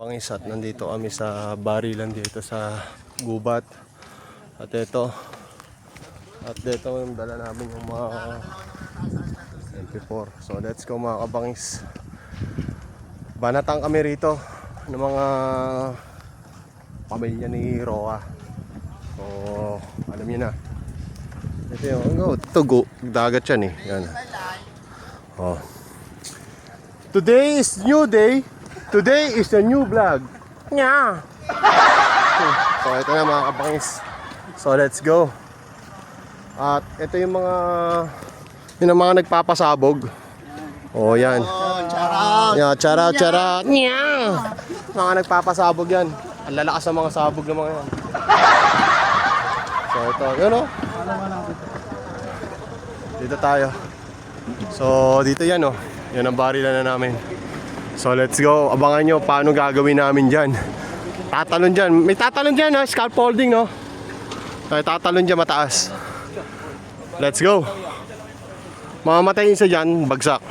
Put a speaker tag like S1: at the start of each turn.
S1: Kapangis at nandito kami sa barilan dito sa gubat. At ito yung dala namin yung mga MP4. So let's go mga kabangis. Banatang kami rito ng mga pamilya ni Roa. So alam niyo na. Ito yung dagat yan eh. Yan. Oh. Today is new day. Today is a new vlog. Nya. So ito na mga kabangis. So let's go. At ito yung mga nagpapasabog. Oh yan. Yeah, chara. Nya. Mga nagpapasabog yan. Ang lalakas ng mga sabog ng mga yan. So ito, yun o. Dito tayo. So dito yan o. Yan ang barilan na namin. So let's go. Abangan nyo paano gagawin namin dyan. Tatalon dyan. May tatalon dyan ha. Scaffolding no. May tatalon dyan mataas. Let's go. Mamamatay isa dyan. Bagsak.